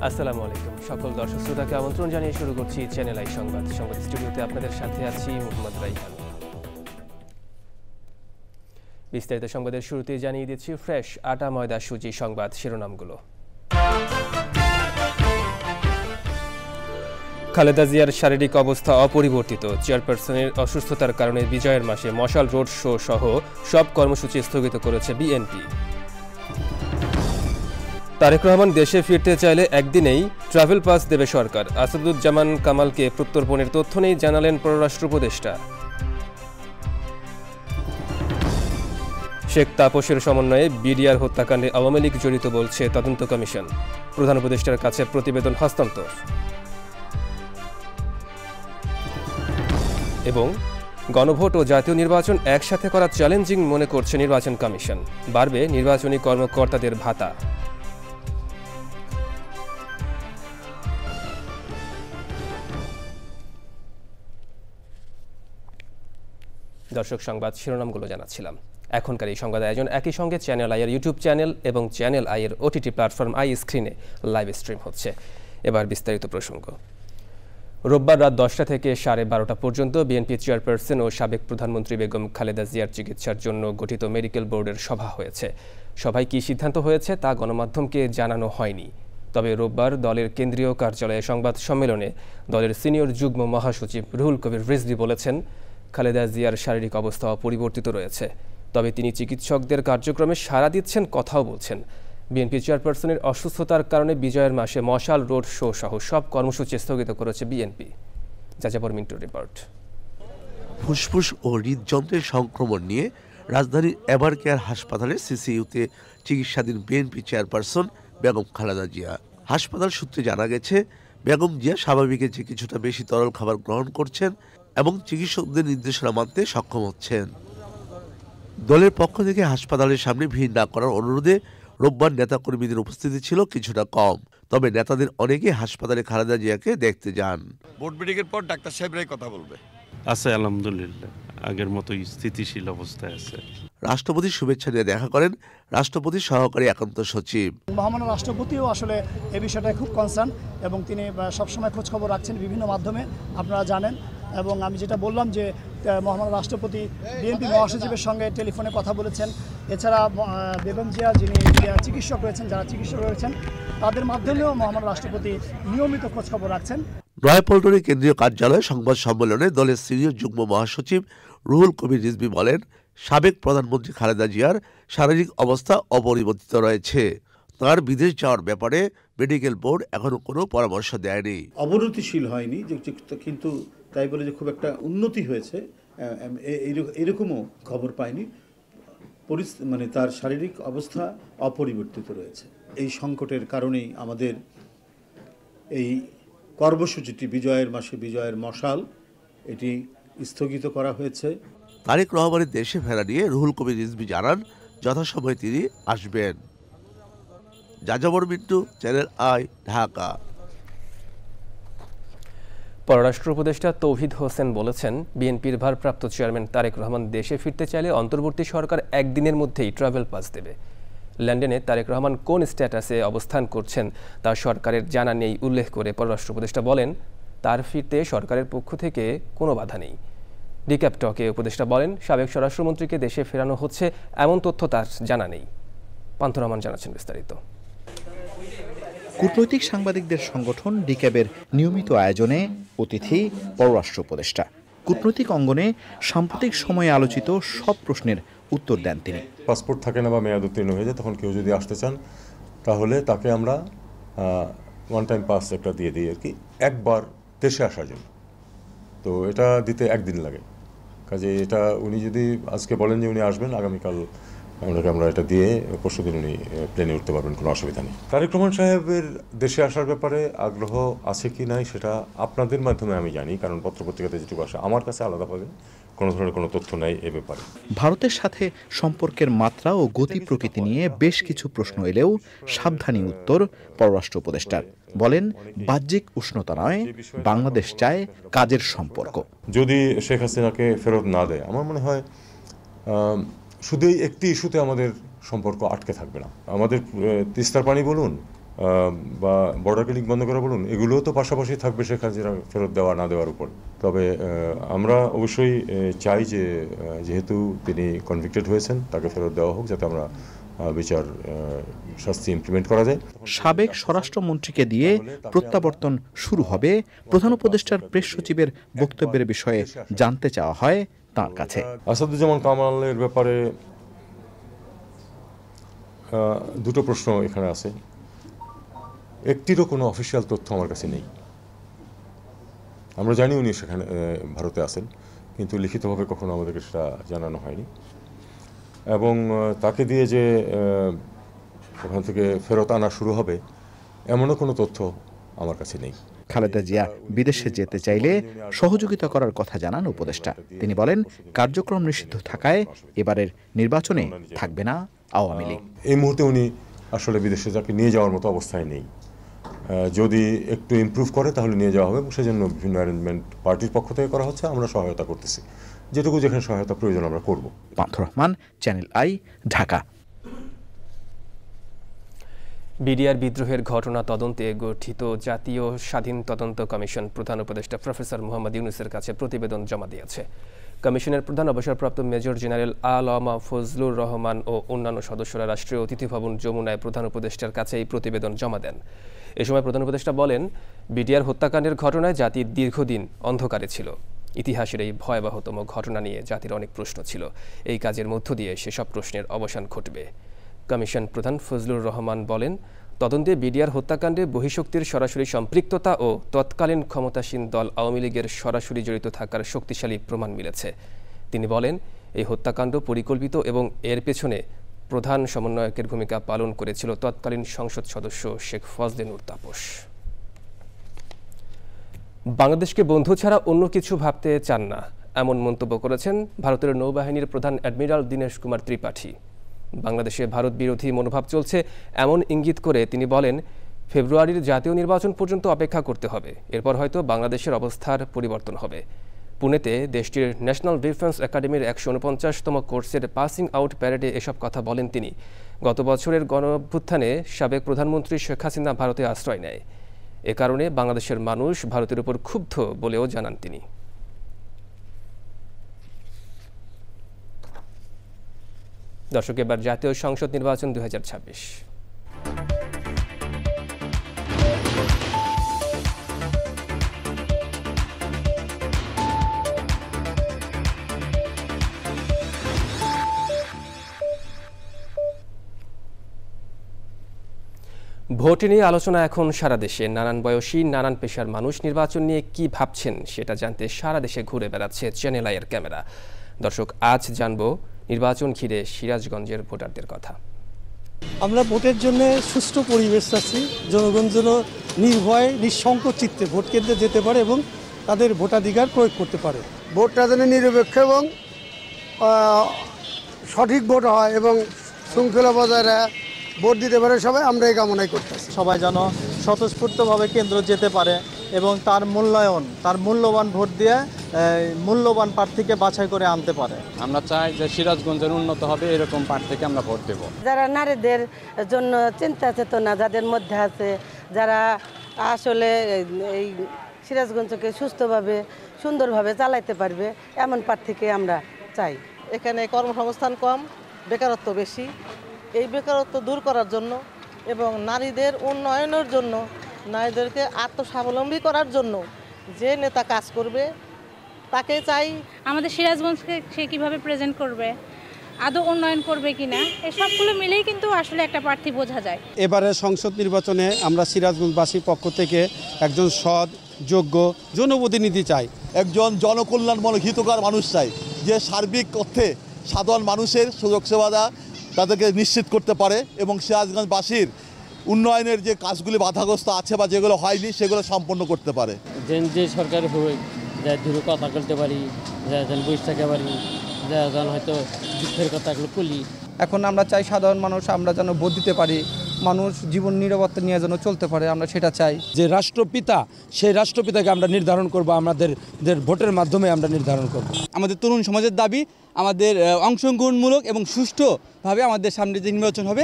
আসসালামু আলাইকুম সকল দর্শক শ্রোতাকে আমন্ত্রণ জানিয়ে শুরু করছি চ্যানেল আই সংবাদ স্টুডিওতে আপনাদের সাথে আছি মোহাম্মদ রাইহান। বিস্তারিত সংবাদের শুরুতে জানিয়ে দিচ্ছি ফ্রেশ আটা ময়দা সুজি সংবাদ শিরোনামগুলো। খালেদা জিয়ার শারীরিক অবস্থা অপরিবর্তিত। চেয়ারপারসনের অসুস্থতার কারণে বিজয়ের মাসে মশাল রোড শো সহ সব কর্মসূচি স্থগিত করেছে বিএনপি। তারেক রহমান দেশে ফিরতে চাইলে একদিনেই ট্রাভেল পাস দেবে সরকার। আসাদুজ্জামান কামালকে প্রত্যর্পণের তথ্য নেই জানালেন পররাষ্ট্র উপদেষ্টা। শেখ তাপসের সমন্বয়ে বিডিআর হত্যাকাণ্ডে আওয়ামী লীগ জড়িত বলছে তদন্ত কমিশন। প্রধান উপদেষ্টার কাছে প্রতিবেদন হস্তান্তর। এবং গণভোট ও জাতীয় নির্বাচন একসাথে করা চ্যালেঞ্জিং মনে করছে নির্বাচন কমিশন। বাড়বে নির্বাচনী কর্মকর্তাদের ভাতা। দর্শক সংবাদ শিরোনামগুলো জানাচ্ছিলাম। এখনকার এই সংবাদ আয়োজন একই সঙ্গে চ্যানেল আইয়ের ইউটিউব চ্যানেল এবং চ্যানেল আইয়ের ওটিটি প্ল্যাটফর্ম আই স্ক্রিনে লাইভ স্ট্রিম হচ্ছে। এবার বিস্তারিত প্রসঙ্গ। রোববার রাত 10টা থেকে 12:30 পর্যন্ত বিএনপি চেয়ারপারসন ও সাবেক প্রধানমন্ত্রী বেগম খালেদা জিয়ার চিকিৎসার জন্য গঠিত মেডিকেল বোর্ডের সভা হয়েছে। সভায় কী সিদ্ধান্ত হয়েছে তা গণমাধ্যমকে জানানো হয়নি। তবে রোববার দলের কেন্দ্রীয় কার্যালয়ে সংবাদ সম্মেলনে দলের সিনিয়র যুগ্ম মহাসচিব রুহুল কবির রিজভী বলেছেন, খালেদা জিয়ার শারীরিক অবস্থা অপরিবর্তিত রয়েছে, তবে তিনি চিকিৎসকদের কার্যক্রমে সাড়া দিচ্ছেন, কথাও বলছেন। বিএনপি চেয়ারপারসনের অসুস্থতার কারণে বিজয়ের মাসে মশাল রোড শো সহ সব কর্মসূচি স্থগিত করেছে বিএনপি। যাযাবর মিন্টুর রিপোর্ট। ফুসফুস ও হৃদযন্ত্রের সংক্রমণ নিয়ে রাজধানীর এভার কেয়ার হাসপাতালের সিসিইউতে চিকিৎসাধীন বিএনপি চেয়ারপারসন বেগম খালেদা জিয়া। হাসপাতাল সূত্রে জানা গেছে, বেগম জিয়া স্বাভাবিকের চেয়ে কিছুটা বেশি তরল খাবার গ্রহণ করছেন এবং চিকিৎসকদের নির্দেশনা মানতে সক্ষম হচ্ছেন। দলের পক্ষ থেকে হাসপাতালের সামনে ভিড় না করার অনুরোধে রোববার নেতাকর্মীদের উপস্থিতি ছিল কিছুটা কম। তবে নেতাদের অনেকে হাসপাতালে খালেদা জিয়াকে দেখতে যান। বোর্ড মিটিংয়ের পর ডাক্তার সাহেবরাই কথা বলবে। আছে আলহামদুলিল্লাহ, আগের মতোই স্থিতিশীল অবস্থায় আছে। রাষ্ট্রপতির শুভেচ্ছা নিয়ে দেখা করেন রাষ্ট্রপতির সহকারী একান্ত সচিব। মহামান্য রাষ্ট্রপতিও আসলে এই বিষয়টায় খুব কনসার্ন এবং তিনি সবসময় খোঁজখবর রাখছেন বিভিন্ন মাধ্যমে, আপনারা জানেন। এবং আমি যেটা বললাম যে মহামান্য রাষ্ট্রপতি বিএনপি মহাসচিবের সঙ্গে টেলিফোনে কথা বলেছেন। এছাড়া বেগম জিয়া যিনি চিকিৎসক রয়েছেন, যারা চিকিৎসক রয়েছেন তাদের মাধ্যমেও মহামান্য রাষ্ট্রপতি নিয়মিত খোঁজখবর রাখছেন। নয়াপল্টনের কেন্দ্রীয় কার্যালয়ে সংবাদ সম্মেলনে দলের সিনিয়র যুগ্ম মহাসচিব রুহুল কবির রিজভী বলেন, সাবেক প্রধানমন্ত্রী খালেদা জিয়ার শারীরিক অবস্থা অপরিবর্তিত রয়েছে। তার বিদেশ যাওয়ার ব্যাপারে মেডিকেল বোর্ড এখনো কোনো পরামর্শ দেয়নি। অবনতিশীল হয়নি, কিন্তু তাই বলে যে খুব একটা উন্নতি হয়েছে এরকমও খবর পাইনি। মানে তার শারীরিক অবস্থা অপরিবর্তিত রয়েছে। এই সংকটের কারণেই আমাদের এই কর্মসূচিটি বিজয়ের মাসে বিজয়ের মশাল এটি স্থগিত করা হয়েছে। তারেক রহমানের দেশে ফেরা নিয়ে রুহুল কবির রিজভী জানান, যথাসময়ে তিনি আসবেন। যাযাবর মিন্টু, চ্যানেল আই, ঢাকা। পররাষ্ট্র উপদেষ্টা তৌহিদ হোসেন বলেছেন, বিএনপির ভারপ্রাপ্ত চেয়ারম্যান তারেক রহমান দেশে ফিরতে চাইলে অন্তর্বর্তী সরকার একদিনের মধ্যেই ট্রাভেল পাস দেবে। লন্ডনে তারেক রহমান কোন স্ট্যাটাসে অবস্থান করছেন তা সরকারের জানা নেই উল্লেখ করে পররাষ্ট্র উপদেষ্টা বলেন, তার ফিরতে সরকারের পক্ষ থেকে কোনো বাধা নেই। রিক্যাপ টকে উপদেষ্টা বলেন, সাবেক স্বরাষ্ট্রমন্ত্রীকে দেশে ফেরানো হচ্ছে এমন তথ্য তার জানা নেই। পান্থ রহমান জানাচ্ছেন বিস্তারিত। কূটনৈতিক সাংবাদিকদের সংগঠন ডিক্যাবের নিয়মিত আয়োজনে অতিথি পররাষ্ট্র উপদেষ্টা। কূটনৈতিক অঙ্গনে সাম্প্রতিক সময়ে আলোচিত সব প্রশ্নের উত্তর দেন তিনি। পাসপোর্ট থাকে না বা মেয়াদ উত্তীর্ণ হয়ে যায়, তখন কেউ যদি আসতে চান তাহলে তাকে আমরা ওয়ান টাইম পাস একটা দিয়ে দিই আর কি, একবার দেশে আসার জন্য। তো এটা দিতে একদিন লাগে, কাজে এটা উনি যদি আজকে বলেন যে উনি আসবেন, আগামীকাল আমরা এটা দিয়ে পরশুদিন উনি প্লেনে উঠতে পারবেন, কোনো অসুবিধা নেই। তারেক রহমান সাহেবের দেশে আসার ব্যাপারে আগ্রহ আছে কি নাই সেটা আপনাদের মাধ্যমে আমি জানি, কারণ পত্রপত্রিকাতে যেটুকু আসে, আমার কাছে আলাদাভাবে কোনো ধরনের কোনো তথ্য নাই এ ব্যাপারে। ভারতের সাথে সম্পর্কের মাত্রা ও গতি প্রকৃতি নিয়ে বেশ কিছু প্রশ্ন এলেও সাবধানী উত্তর পররাষ্ট্র উপদেষ্টার। বলেন, বাহ্যিক উষ্ণতা নয়, বাংলাদেশ চায় কাজের সম্পর্ক। যদি শেখ হাসিনাকে ফেরত না দেয়, আমার মনে হয় শুধু একটি ইস্যুতে আমাদের সম্পর্ক আটকে থাকবে না। আমাদের তিস্তার পানি বলুন বা বর্ডার ক্লিনিক বন্ধ করা বলুন, এগুলোও তো পাশাপাশি থাকবে শেখ হাসিনা ফেরত দেওয়া না দেওয়ার উপর। তবে আমরা অবশ্যই চাই যে যেহেতু তিনি কনভিক্টেড হয়েছেন তাকে ফেরত দেওয়া হোক, যাতে আমরা বিচার শাস্তি ইমপ্লিমেন্ট করা যায়। সাবেক স্বরাষ্ট্রমন্ত্রীকে দিয়ে প্রত্যাবর্তন শুরু হবে, প্রধান উপদেষ্টার প্রেস সচিবের বক্তব্যের বিষয়ে জানতে চাওয়া হয় তার কাছে। আসাদুজ্জামান কামালের ব্যাপারে দুটো প্রশ্ন এখানে আছে। একটিরও কোনো অফিসিয়াল তথ্য আমার কাছে নেই। আমরা জানি উনি সেখানে ভারতে আছেন, কিন্তু লিখিতভাবে কখনো আমাদেরকে সেটা জানানো হয়নি। এবং তাকে দিয়ে যে ওখান থেকে ফেরত আনা শুরু হবে এমনও কোনো তথ্য আমার কাছে নেই। খালেদা জিয়া বিদেশে যেতে চাইলে সহযোগিতা করার কথা জানান উপদেষ্টা। তিনি বলেন, কার্যক্রম নিষিদ্ধ থাকায় এবারের নির্বাচনে থাকবে না আওয়ামী লীগ। এই মুহূর্তে উনি আসলে বিদেশে যাকে নিয়ে যাওয়ার মতো অবস্থায় নেই। যদি একটু ইমপ্রুভ করে তাহলে নিয়ে যাওয়া হবে, এবং সেজন্য বিভিন্ন অ্যারেঞ্জমেন্ট পার্টির পক্ষ থেকে করা হচ্ছে। আমরা সহায়তা করতেছি, যেটুকু যেখানে সহায়তা প্রয়োজন আমরা করব। Panth Rahman, channel I, Dhaka. BDR বিদ্রোহের ঘটনা তদন্তে গঠিত জাতীয় স্বাধীন তদন্ত কমিশন প্রধান উপদেষ্টা প্রফেসর মোহাম্মদ ইউনূসের কাছে প্রতিবেদন জমা দিয়েছে। কমিশনের প্রধান অবসরপ্রাপ্ত মেজর জেনারেল আ.ল.মা ফজলুর রহমান ও অন্যান্য সদস্যরা রাষ্ট্রীয় অতিথি ভবন যমুনায় প্রধান উপদেষ্টার কাছে এই প্রতিবেদন জমা দেন। এ সময় প্রধান উপদেষ্টা বলেন, বিডিআর হত্যাকাণ্ডের ঘটনায় জাতি দীর্ঘদিন অন্ধকারে ছিল। ইতিহাসের এই ভয়াবহতম ঘটনা নিয়ে জাতির অনেক প্রশ্ন ছিল। এই কাজের মধ্য দিয়ে সেসব প্রশ্নের অবসান ঘটবে। কমিশন প্রধান ফজলুর রহমান বলেন, তদন্তে বিডিআর হত্যাকাণ্ডে বহিঃশক্তির সরাসরি সম্পৃক্ততা ও তৎকালীন ক্ষমতাসীন দল আওয়ামী লীগের সরাসরি জড়িত থাকার শক্তিশালী প্রমাণ মিলেছে। তিনি বলেন, এই হত্যাকাণ্ড পরিকল্পিত এবং এর পেছনে প্রধান সমন্বয়কের ভূমিকা পালন করেছিল তৎকালীন সংসদ সদস্য শেখ ফজলে নূর তাপস। বাংলাদেশকে বন্ধু ছাড়া অন্য কিছু ভাবতে চান না, এমন মন্তব্য করেছেন ভারতের নৌবাহিনীর প্রধান অ্যাডমিরাল দীনেশ কুমার ত্রিপাঠী। বাংলাদেশে ভারত বিরোধী মনোভাব চলছে এমন ইঙ্গিত করে তিনি বলেন, ফেব্রুয়ারির জাতীয় নির্বাচন পর্যন্ত অপেক্ষা করতে হবে, এরপর হয়তো বাংলাদেশের অবস্থার পরিবর্তন হবে। পুনেতে দেশটির ন্যাশনাল ডিফেন্স একাডেমির ১৪৯তম কোর্সের পাসিং আউট প্যারেডে এসব কথা বলেন তিনি। গত বছরের গণঅভ্যুত্থানে সাবেক প্রধানমন্ত্রী শেখ হাসিনা ভারতে আশ্রয় নেয়। এ কারণে বাংলাদেশের মানুষ ভারতের উপর ক্ষুব্ধ বলেও জানান তিনি। দর্শক, এবার জাতীয় সংসদ নির্বাচন ২০২৬। ভোট নিয়ে আলোচনা এখন সারা দেশে। নানান বয়সী, নানান পেশার মানুষ নির্বাচন নিয়ে কি ভাবছেন সেটা জানতে সারা দেশে ঘুরে বেড়াচ্ছে চ্যানেল আইয়ের ক্যামেরা। দর্শক, আজ জানবো নির্বাচন ঘিরে সিরাজগঞ্জের ভোটারদের কথা। আমরা ভোটের জন্য সুষ্ঠু পরিবেশ চাচ্ছি, জনগণ যেন নির্ভয় নিঃসংকোচ চিত্তে ভোট কেন্দ্রে যেতে পারে এবং তাদের ভোটাধিকার প্রয়োগ করতে পারে। ভোটটা যেন নিরপেক্ষ এবং সঠিক ভোট হয় এবং শৃঙ্খলা বজায় ভোট দিতে পারে সবাই, আমরা এই কামনাই করতেছি। সবাই যেন স্বতঃস্ফূর্তভাবে কেন্দ্র যেতে পারে এবং তার মূল্যায়ন, তার মূল্যবান ভোট দিয়ে মূল্যবান প্রার্থীকে বাছাই করে আনতে পারে। আমরা চাই যে সিরাজগঞ্জের উন্নত হবে, এরকম প্রার্থীকে আমরা ভোট দেব। যারা নারীদের জন্য চিন্তা চেতনা যাদের মধ্যে আছে, যারা আসলে এই সিরাজগঞ্জকে সুস্থভাবে সুন্দরভাবে চালাইতে পারবে, এমন প্রার্থীকে আমরা চাই। এখানে কর্মসংস্থান কম, বেকারত্ব বেশি। এই বেকারত্ব দূর করার জন্য এবং নারীদের উন্নয়নের জন্য, নারীদেরকে আত্মস্বাবলম্বী করার জন্য যে নেতা কাজ করবে তাকে চাই। আমাদের সিরাজগঞ্জকে সে কীভাবে প্রেজেন্ট করবে, আদৌ উন্নয়ন করবে কিনা, এই সবগুলো মিলেই কিন্তু আসলে একটা প্রার্থী বোঝা যায়। এবারে সংসদ নির্বাচনে আমরা সিরাজগঞ্জবাসীর পক্ষ থেকে একজন সৎ, যোগ্য জনপ্রতিনিধি চাই, একজন জনকল্যাণমূলক হিতকর মানুষ চাই, যে সার্বিক অর্থে সাধারণ মানুষের সুযোগ সুবিধা তাদেরকে নিশ্চিত করতে পারে এবং সিরাজগঞ্জবাসীর উন্নয়নের যে কাজগুলি বাধাগ্রস্ত আছে বা যেগুলো হয়নি সেগুলো সম্পন্ন করতে পারে। যে সরকার হই যা দূরে কথা বলতে পারি, যা যেন বসে থাকতে পারি, যা যেন হয়তো দুঃখের কথাগুলো বলি। এখন আমরা চাই সাধারণ মানুষ আমরা যেন ভোট দিতে পারি, মানুষ জীবন নিরাপত্তা নিয়ে যেন চলতে পারে, আমরা সেটা চাই। যে রাষ্ট্রপিতা, সেই রাষ্ট্রপিতাকে আমরা নির্ধারণ করব, আমাদের ভোটের মাধ্যমে আমরা নির্ধারণ করব। আমাদের তরুণ সমাজের দাবি আমাদের অংশগ্রহণমূলক এবং সুষ্ঠুভাবে আমাদের সামনে যে নির্বাচন হবে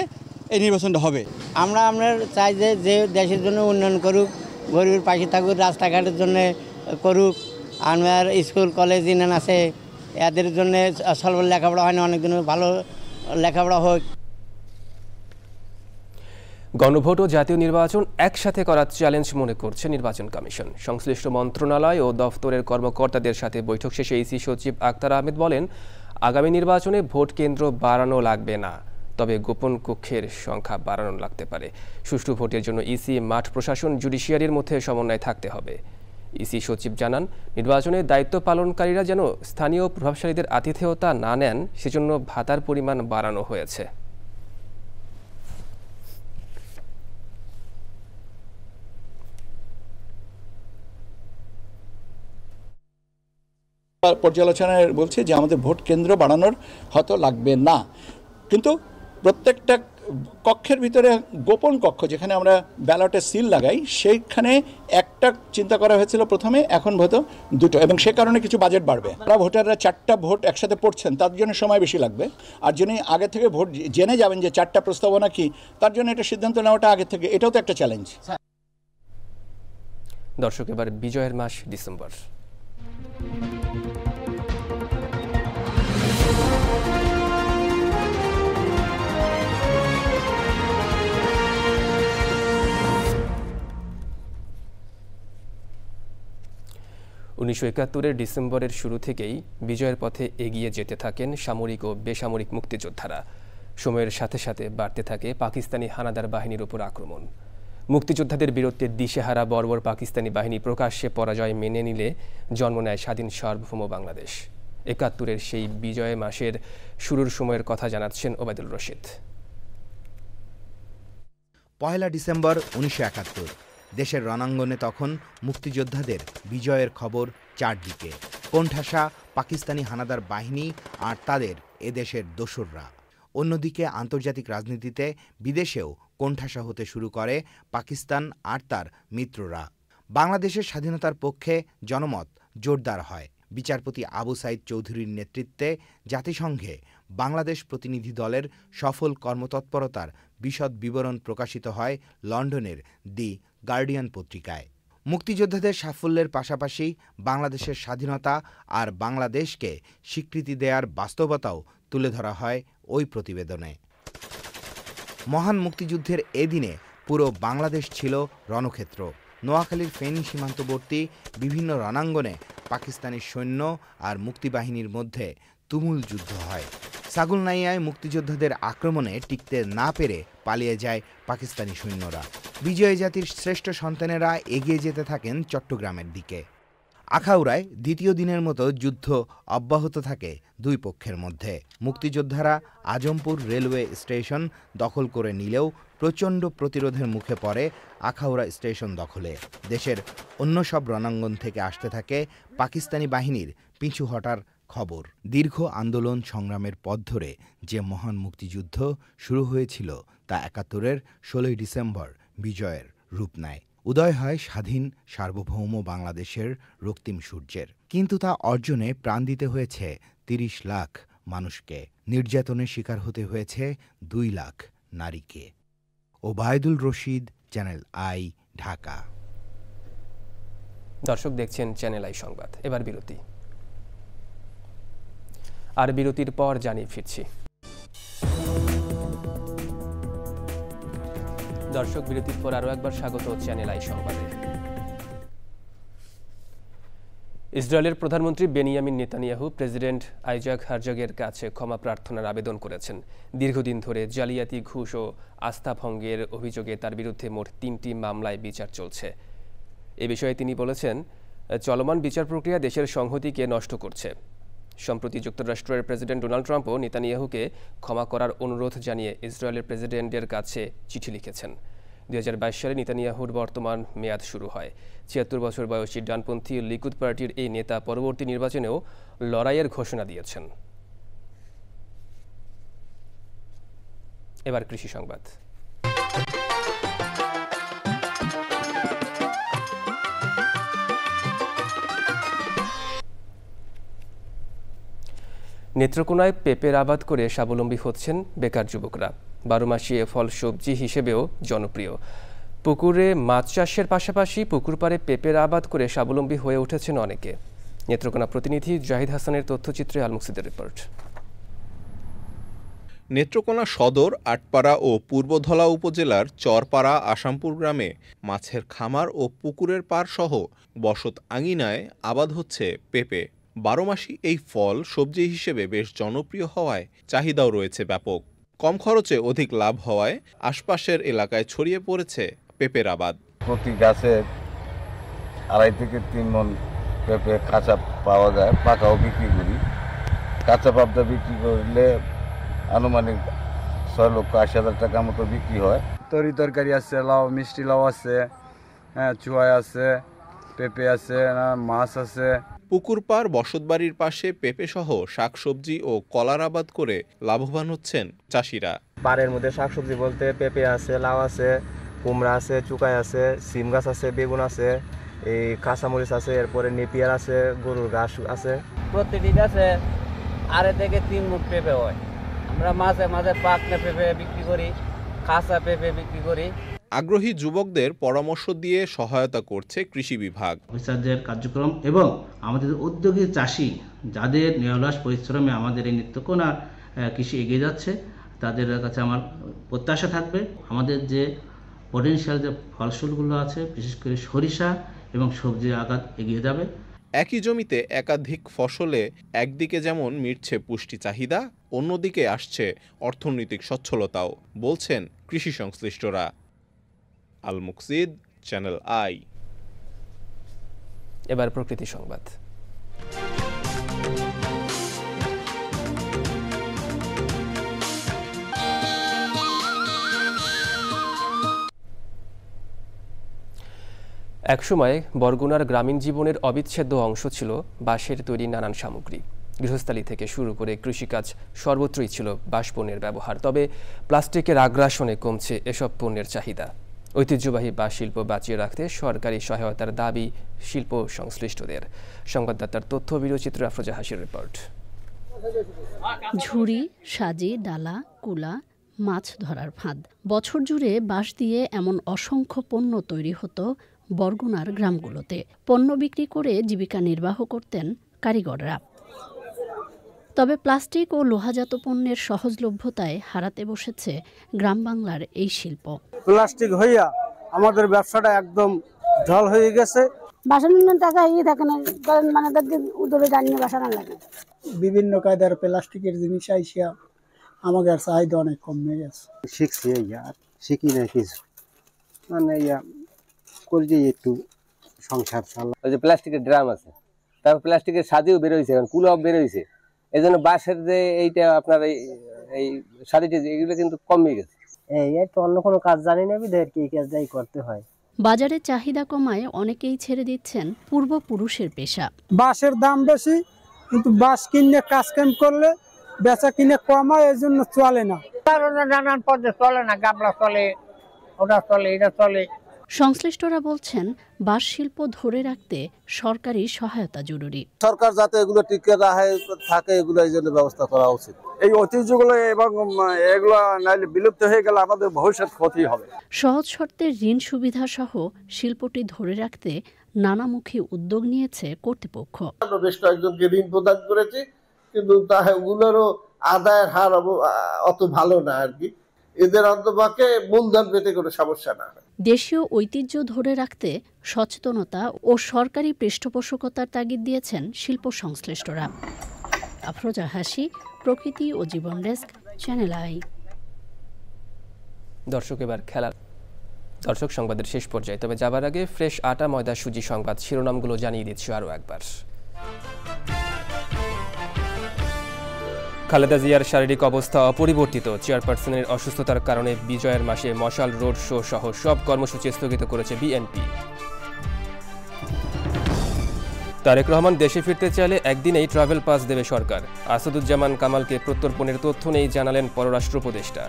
এই নির্বাচনটা হবে। আমরা চাই যে দেশের জন্য উন্নয়ন করুক, গরিবের পাশে থাকুক, রাস্তাঘাটের জন্য করুক, আমার স্কুল কলেজ ইউনিয়ন আছে এদের জন্য স্বল্প লেখাপড়া হয় না, অনেক দিন ভালো লেখাপড়া হোক। গণভোট ও জাতীয় নির্বাচন একসাথে করার চ্যালেঞ্জ মনে করছে নির্বাচন কমিশন। সংশ্লিষ্ট মন্ত্রণালয় ও দফতরের কর্মকর্তাদের সাথে বৈঠক শেষে ইসি সচিব আক্তার আহমেদ বলেন, আগামী নির্বাচনে ভোট কেন্দ্র বাড়ানো লাগবে না, তবে গোপন কক্ষের সংখ্যা বাড়ানো লাগতে পারে। সুষ্ঠু ভোটের জন্য ইসি, মাঠ প্রশাসন, জুডিশিয়ারির মধ্যে সমন্বয় থাকতে হবে। ইসি সচিব জানান, নির্বাচনে দায়িত্ব পালনকারীরা যেন স্থানীয় প্রভাবশালীদের আতিথেয়তা না নেন, সেজন্য ভাতার পরিমাণ বাড়ানো হয়েছে। পর্যালোচনায় বলছে যে আমাদের ভোট কেন্দ্র বাড়ানোর হয়তো লাগবে না, কিন্তু প্রত্যেকটা কক্ষের ভিতরে গোপন কক্ষ যেখানে আমরা ব্যালটে সিল লাগাই সেইখানে একটা চিন্তা করা হয়েছিল প্রথমে, এখন হয়তো দুটো, এবং সে কারণে কিছু বাজেট বাড়বে। ভোটাররা 4টা ভোট একসাথে পড়ছেন, তার জন্য সময় বেশি লাগবে। আর যিনি আগে থেকে ভোট জেনে যাবেন যে 4টা প্রস্তাবনা কি, তার জন্য এটা সিদ্ধান্ত নেওয়াটা আগে থেকে, এটাও তো একটা চ্যালেঞ্জ। দর্শক, এবার বিজয়ের মাস ডিসেম্বর। উনিশশো ৭১-এর ডিসেম্বরের শুরু থেকেই বিজয়ের পথে এগিয়ে যেতে থাকেন সামরিক ও বেসামরিক মুক্তিযোদ্ধারা। সময়ের সাথে সাথে বাড়তে থাকে পাকিস্তানি হানাদার বাহিনীর উপর আক্রমণ। মুক্তিযোদ্ধাদের বীরত্বে দিশেহারা বর্বর পাকিস্তানি বাহিনী প্রকাশ্যে পরাজয় মেনে নিলে জন্ম নেয় স্বাধীন সার্বভৌম বাংলাদেশ। ৭১-এর সেই বিজয় মাসের শুরুর সময়ের কথা জানাচ্ছেন ওবায়দুল রশিদ। ১ ডিসেম্বর ১৯৭১। দেশের রণাঙ্গনে তখন মুক্তিযোদ্ধাদের বিজয়ের খবর চারদিকে। কোণঠাসা পাকিস্তানি হানাদার বাহিনী আর তাদের এদেশের দোসররা। অন্যদিকে আন্তর্জাতিক রাজনীতিতে বিদেশেও কোণঠাসা হতে শুরু করে পাকিস্তান আর তার মিত্ররা। বাংলাদেশের স্বাধীনতার পক্ষে জনমত জোরদার হয়। বিচারপতি আবু সাইদ চৌধুরীর নেতৃত্বে জাতিসংঘে বাংলাদেশ প্রতিনিধি দলের সফল কর্মতৎপরতার বিশদ বিবরণ প্রকাশিত হয় লন্ডনের দি গার্ডিয়ান পত্রিকায়। মুক্তিযোদ্ধাদের সাফল্যের পাশাপাশি বাংলাদেশের স্বাধীনতা আর বাংলাদেশকে স্বীকৃতি দেওয়ার বাস্তবতাও তুলে ধরা হয় ওই প্রতিবেদনে। মহান মুক্তিযুদ্ধের এদিনে পুরো বাংলাদেশ ছিল রণক্ষেত্র। নোয়াখালীর ফেনী সীমান্তবর্তী বিভিন্ন রণাঙ্গনে পাকিস্তানি সৈন্য আর মুক্তিবাহিনীর মধ্যে তুমুল যুদ্ধ হয়। সাগুলনাইয়ায় মুক্তিযোদ্ধাদের আক্রমণে টিকতে না পেরে পালিয়ে যায় পাকিস্তানি সৈন্যরা। বিজয়ী জাতির শ্রেষ্ঠ সন্তানেরা এগিয়ে যেতে থাকেন চট্টগ্রামের দিকে। আখাউড়ায় দ্বিতীয় দিনের মতো যুদ্ধ অব্যাহত থাকে দুই পক্ষের মধ্যে। মুক্তিযোদ্ধারা আজমপুর রেলওয়ে স্টেশন দখল করে নিলেও প্রচণ্ড প্রতিরোধের মুখে পড়ে আখাউড়া স্টেশন দখলে। দেশের অন্য সব রণাঙ্গন থেকে আসতে থাকে পাকিস্তানি বাহিনীর পিছু হটার খবর। দীর্ঘ আন্দোলন সংগ্রামের পথ ধরে যে মহান মুক্তিযুদ্ধ শুরু হয়েছিল তা ৭১-এর ১৬ ডিসেম্বর বিজয়ের রূপ নেয়। উদয় হয় স্বাধীন সার্বভৌম বাংলাদেশের রক্তিম সূর্যের। কিন্তু তা অর্জনে প্রাণ দিতে হয়েছে ৩০ লাখ মানুষকে। নির্যাতনের শিকার হতে হয়েছে ২ লাখ নারীকে। Obaidul Rashid, channel I, Dhaka. দর্শক, দেখছেন চ্যানেল আই সংবাদ। এবার বিরতি, আর বিরতির পর জানিয়ে ফিরছি। দর্শক, বিরতির পর আরও একবার স্বাগত চ্যানেল আই সংবাদে। ইসরায়েলের প্রধানমন্ত্রী বেনিয়ামিন নেতানিয়াহু প্রেসিডেন্ট আইজাক হারজগের কাছে ক্ষমা প্রার্থনার আবেদন করেছেন। দীর্ঘদিন ধরে জালিয়াতি, ঘুষ ও আস্থা ভঙ্গের অভিযোগে তার বিরুদ্ধে মোট ৩টি মামলায় বিচার চলছে। এ বিষয়ে তিনি বলেছেন, চলমান বিচার প্রক্রিয়া দেশের সংহতিকে নষ্ট করছে। সম্প্রতি যুক্তরাষ্ট্রের প্রেসিডেন্ট ডোনাল্ড ট্রাম্পও নেতানিয়াহুকে ক্ষমা করার অনুরোধ জানিয়ে ইসরায়েলের প্রেসিডেন্টের কাছে চিঠি লিখেছেন। ২০২২ সালে নেতানিয়াহুর বর্তমান মেয়াদ শুরু হয়। ৭৬ বছর বয়সী ডানপন্থী লিকুদ পার্টির এই নেতা পরবর্তী নির্বাচনেও লড়াইয়ের ঘোষণা দিয়েছেন। এবার কৃষি সংবাদ। নেত্রকোনায় পেঁপের আবাদ করে স্বাবলম্বী হচ্ছেন বেকার যুবকরা। বারোমাসি এ ফল সবজি হিসেবেও জনপ্রিয়। পুকুরে মাছ চাষের পাশাপাশি পুকুর পাড়ে পেঁপের আবাদ করে স্বাবলম্বী হয়ে উঠেছেন অনেকে। নেত্রকোনা প্রতিনিধি জাহিদ হাসানের তথ্যচিত্রে আলমুকসিদের রিপোর্ট। নেত্রকোনা সদর, আটপাড়া ও পূর্বধলা উপজেলার চরপাড়া আসামপুর গ্রামে মাছের খামার ও পুকুরের পাড় সহ বসত আঙিনায় আবাদ হচ্ছে পেঁপে। বারোমাসি এই ফল সবজি হিসেবে বেশ জনপ্রিয় হওয়ায় চাহিদাও রয়েছে ব্যাপক। কম খরচে অধিক লাভ হওয়ায় আশপাশের এলাকায় ছড়িয়ে পড়েছে পেঁপের আবাদ। প্রতি গাছে 2.5 থেকে 3 মণ পেঁপে কাঁচা পাওয়া যায়, পাকাও বিক্রি করি। কাঁচা পাবদা বিক্রি করলে আনুমানিক 6,80,000 টাকা মতো বিক্রি হয়। তরকারি আছে, লাউ, মিষ্টি লাউ আছে, চুয়াই আছে, পেঁপে আছে, মাছ আছে। পুকুর পাড় বসতবাড়ির পাশে পেঁপে সহ শাকসবজি ও কলার আবাদ করে লাভবান হচ্ছেন চাষিরা। পাড়ের মধ্যে শাকসবজি বলতে পেঁপে আছে, লাউ আছে, কুমড়া আছে, চুকাই আছে, সিম গাছ আছে, বেগুন আছে, এই কাঁচামরিচ আছে, এরপরে নেপিয়ার আছে, গরুর ঘাস আছে। প্রতিটি গাছে 2.5 থেকে 3 মুঠ পেঁপে হয়। আমরা মাঝে মাঝে পাকনা পেঁপে বিক্রি করি, কাঁচা পেঁপে বিক্রি করি। আগ্রহী যুবকদের পরামর্শ দিয়ে সহায়তা করছে কৃষি বিভাগ। অফিসারদের কার্যক্রম এবং আমাদের উদ্যোগী চাষি যাদের নিরলস পরিশ্রমে আমাদের এই নেত্রকোনার কৃষি এগিয়ে যাচ্ছে, তাদের কাছে আমার প্রত্যাশা থাকবে আমাদের যে পটেনশিয়াল যে ফসলগুলো আছে, বিশেষ করে সরিষা এবং সবজির আঘাত এগিয়ে যাবে। একই জমিতে একাধিক ফসলে একদিকে যেমন মিটছে পুষ্টি চাহিদা, অন্যদিকে আসছে অর্থনৈতিক সচ্ছলতাও, বলছেন কৃষি সংশ্লিষ্টরা। আল মুকসিদ, চ্যানেল আই। এবার প্রকৃতি সংবাদ। একসময় বরগুনার গ্রামীণ জীবনের অবিচ্ছেদ্য অংশ ছিল বাঁশের তৈরি নানান সামগ্রী। গৃহস্থালী থেকে শুরু করে কৃষিকাজ সর্বত্রই ছিল বাঁশ পণ্যের ব্যবহার। তবে প্লাস্টিকের আগ্রাসনে কমছে এসব পণ্যের চাহিদা। ঐতিহ্যবাহী বাঁশ শিল্প বাঁচিয়ে রাখতে সরকারি সহায়তার দাবি শিল্প সংশ্লিষ্টদের। সংবাদদাতার তথ্য ভিডিওচিত্র আফরোজা হাসির রিপোর্ট। ঝুড়ি, সাজি, ডালা, কুলা, মাছ ধরার ফাঁদ, বছর জুড়ে বাঁশ দিয়ে এমন অসংখ্য পণ্য তৈরি হতো বরগুনার গ্রামগুলোতে। পণ্য বিক্রি করে জীবিকা নির্বাহ করতেন কারিগররা। তবে প্লাস্টিক ও লোহাজাত পণ্যের সহজলভ্যতায় হারাতে বসেছে গ্রাম বাংলার এই শিল্প। প্লাস্টিক হইয়া আমাদের ব্যবসাটা একদম ঢল হয়ে গেছে। বাসনের টাকা থাকে না, মানে উদরে জানিয়ে বাসানো লাগে। বিভিন্ন কায়দার প্লাস্টিকের জিনিস আইসিয়া আমাদের চাহিদা অনেক কমে গেছে। শিখছি আর শিখি না কিছু, মানে করছি একটু সংসার চালা। ওই যে প্লাস্টিকের ড্রাম আছে, তারপর প্লাস্টিকের সাদিও বেরোইছে, কুলাও বেরোইছে। এই জন্য বাঁশের যে এইটা আপনার এই সাদিটি এগুলো কিন্তু কমে গেছে। এই তো অন্য কোনো কাজ জানি না, বিধায় কি কাজটাই করতে হয়। বাজারে চাহিদা কমায় অনেকেই ছেড়ে দিচ্ছেন পূর্বপুরুষের পেশা। বাঁশের দাম বেশি, কিন্তু বাঁশ কিনে কাজ কাম করলে বেচা কিনে কমায়, এই জন্য চলে না। নানান পদ্ধতি চলে না, গাবলা চলে, ওটা চলে, এটা চলে। সংশ্লিষ্টরা বলছেন বাঁশ শিল্প ধরে রাখতে সরকারি সহায়তা জরুরি। সরকার যাতে এগুলো টিকে থাকে, এগুলো এই জন্য ব্যবস্থা করা উচিত। এই ঐতিহ্যগুলো এবং এগুলো নাইলে বিলুপ্ত হয়ে গেলে আমাদের ভবিষ্যৎ ক্ষতি হবে। সহজ শর্তে ঋণ সুবিধা সহ শিল্পটি ধরে রাখতে নানামুখী উদ্যোগ নিয়েছে কর্তৃপক্ষ। আমরা বেশ কয়েকজনকে ঋণ প্রদান করেছি, কিন্তু ওগুলোরও আদায়ের হার অত ভালো না আর কি। এদের অন্তপক্ষে মূলধন পেতে কোনো সমস্যা না। দেশীয় ঐতিহ্য ধরে রাখতে সচেতনতা ও সরকারি পৃষ্ঠপোষকতার তাগিদ দিয়েছেন শিল্প সংশ্লিষ্টরা। আফরোজা হাসি, প্রকৃতি ও জীবন ডেস্ক, চ্যানেল আই। দর্শক সংবাদের শেষ পর্যায়ে, তবে যাবার আগে ফ্রেশ আটা ময়দা সুজি সংবাদ শিরোনামগুলো জানিয়ে দিচ্ছি আরও একবার। খালেদা জিয়ার শারীরিক অবস্থা অপরিবর্তিত। চেয়ারপারসনের অসুস্থতার কারণে বিজয়ের মাসে মশাল রোড শো সহ সব কর্মসূচি স্থগিত করেছে বিএনপি। তারেক রহমান দেশে ফিরতে চাইলে একদিনেই ট্রাভেল পাস দেবে সরকার। আসাদুজ্জামান কামালকে প্রত্যর্পণের তথ্য নেই জানালেন পররাষ্ট্র উপদেষ্টা।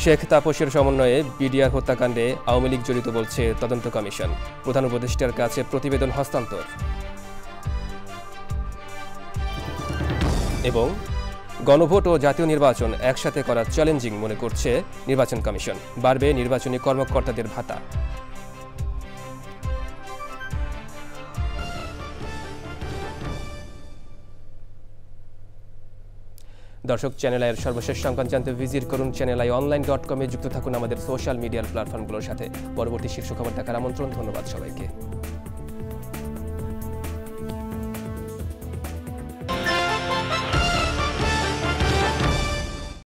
শেখ তাপসের সমন্বয়ে বিডিআর হত্যাকাণ্ডে আওয়ামী লীগ জড়িত বলছে তদন্ত কমিশন। প্রধান উপদেষ্টার কাছে প্রতিবেদন হস্তান্তর। এবং গণভোট ও জাতীয় নির্বাচন একসাথে করা চ্যালেঞ্জিং মনে করছে নির্বাচন কমিশন। বাড়বে নির্বাচনী কর্মকর্তাদের ভাতা। দর্শক, চ্যানেল আইয়ের সর্বশেষ সংবাদ জানতে ভিজিট করুন channelionline.com-এ। যুক্ত থাকুন আমাদের সোশ্যাল মিডিয়ার প্ল্যাটফর্মগুলোর সাথে। পরবর্তী শীর্ষ খবর দেখার আমন্ত্রণ। ধন্যবাদ সবাইকে।